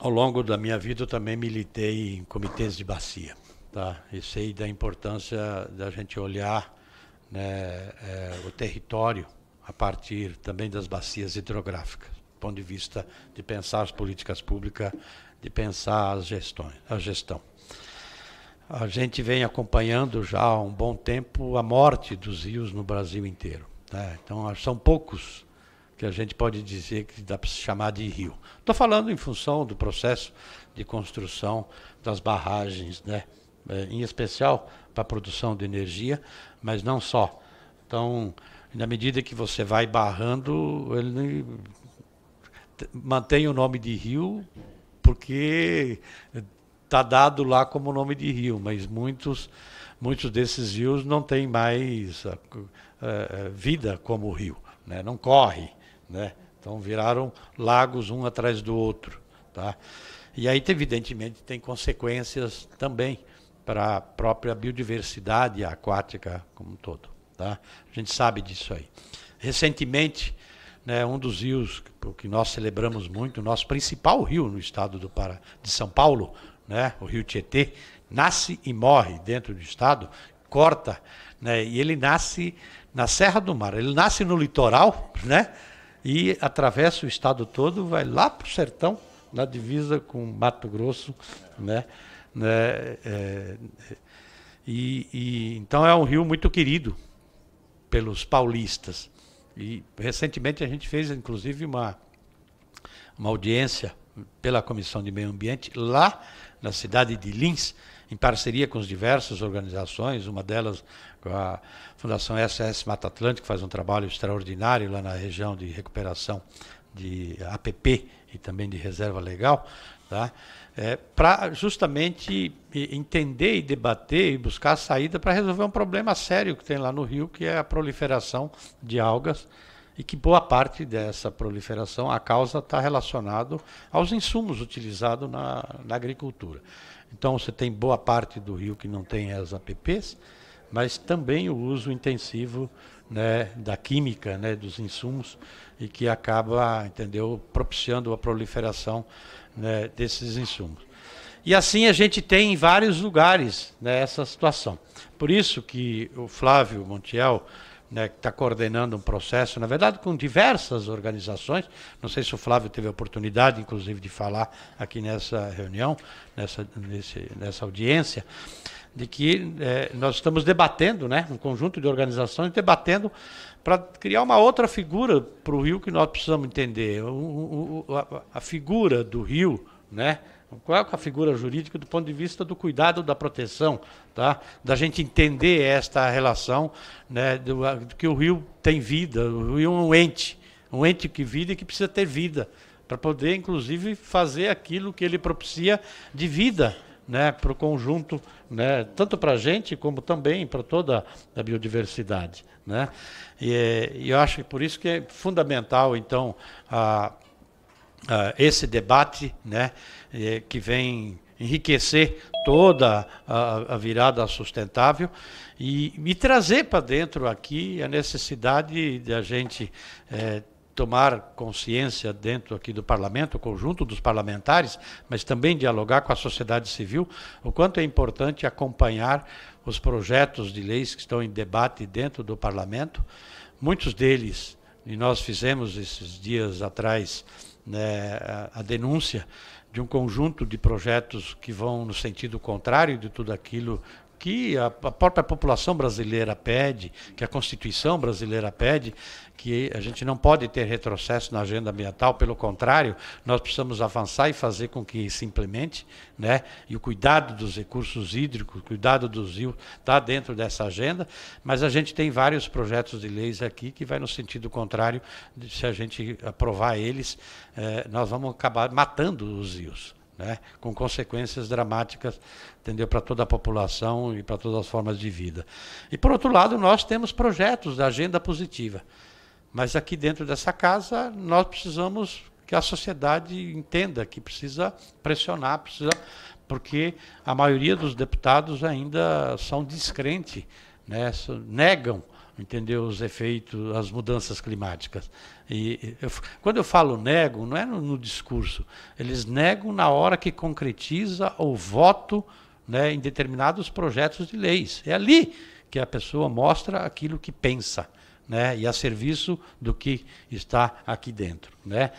Ao longo da minha vida eu também militei em comitês de bacia, tá? E sei da importância da gente olhar, né, o território a partir também das bacias hidrográficas, do ponto de vista de pensar as políticas públicas, de pensar a gestão. A gente vem acompanhando já há um bom tempo a morte dos rios no Brasil inteiro, né? Então são poucos que a gente pode dizer que dá para se chamar de rio. Estou falando em função do processo de construção das barragens, né? Em especial para a produção de energia, mas não só. Então, na medida que você vai barrando, ele mantém o nome de rio, porque está dado lá como nome de rio, mas muitos desses rios não têm mais vida como rio, né? Não corre, né? Então viraram lagos um atrás do outro, tá? E aí, evidentemente, tem consequências também para a própria biodiversidade aquática como um todo, tá? A gente sabe disso aí. Recentemente, né, um dos rios que nós celebramos muito, o nosso principal rio no estado de São Paulo, né, o Rio Tietê, nasce e morre dentro do estado, corta, né, e ele nasce na Serra do Mar. Ele nasce no litoral, né, e atravessa o estado todo, vai lá para o sertão, na divisa com Mato Grosso, né, então é um rio muito querido pelos paulistas. E recentemente a gente fez, inclusive, uma audiência pela Comissão de Meio Ambiente lá na cidade de Lins, em parceria com as diversas organizações, uma delas com a Fundação SOS Mata Atlântica, que faz um trabalho extraordinário lá na região de recuperação de APP e também de reserva legal, tá? Para justamente entender e debater e buscar a saída para resolver um problema sério que tem lá no rio, que é a proliferação de algas, e que boa parte dessa proliferação, a causa está relacionado aos insumos utilizados na agricultura. Então você tem boa parte do rio que não tem as APPs, mas também o uso intensivo, né, da química, né, dos insumos, e que acaba, entendeu, propiciando a proliferação, né, desses insumos. E assim a gente tem em vários lugares, né, essa situação. Por isso que o Flávio Montiel, né, que está coordenando um processo, na verdade, com diversas organizações, não sei se o Flávio teve a oportunidade, inclusive, de falar aqui nessa reunião, nessa audiência, de que nós estamos debatendo, né, um conjunto de organizações debatendo para criar uma outra figura para o rio que nós precisamos entender, a figura do rio, né? Qual é a figura jurídica do ponto de vista do cuidado, da proteção, tá? Da gente entender esta relação, né, do que o rio tem vida, o rio é um ente que vive e que precisa ter vida, para poder, inclusive, fazer aquilo que ele propicia de vida, né, para o conjunto, né, tanto para a gente como também para toda a biodiversidade, né? E eu acho que por isso que é fundamental, então, esse debate, né, que vem enriquecer toda a virada sustentável e trazer para dentro aqui a necessidade de a gente tomar consciência dentro aqui do parlamento, o conjunto dos parlamentares, mas também dialogar com a sociedade civil, o quanto é importante acompanhar os projetos de leis que estão em debate dentro do parlamento. Muitos deles, e nós fizemos esses dias atrás, né, a denúncia de um conjunto de projetos que vão no sentido contrário de tudo aquilo que a própria população brasileira pede, que a Constituição brasileira pede, que a gente não pode ter retrocesso na agenda ambiental, pelo contrário, nós precisamos avançar e fazer com que se implemente, né? E o cuidado dos recursos hídricos, o cuidado dos rios está dentro dessa agenda, mas a gente tem vários projetos de leis aqui que vai no sentido contrário, se a gente aprovar eles, nós vamos acabar matando os rios, né, com consequências dramáticas, entendeu, para toda a população e para todas as formas de vida. E, por outro lado, nós temos projetos da agenda positiva. Mas aqui dentro dessa casa, nós precisamos que a sociedade entenda que precisa pressionar, porque a maioria dos deputados ainda são descrentes, né, negam, entendeu? Os efeitos, as mudanças climáticas. Quando eu falo nego, não é no discurso. Eles negam na hora que concretiza o voto, né, em determinados projetos de leis. É ali que a pessoa mostra aquilo que pensa, né, e a serviço do que está aqui dentro, né?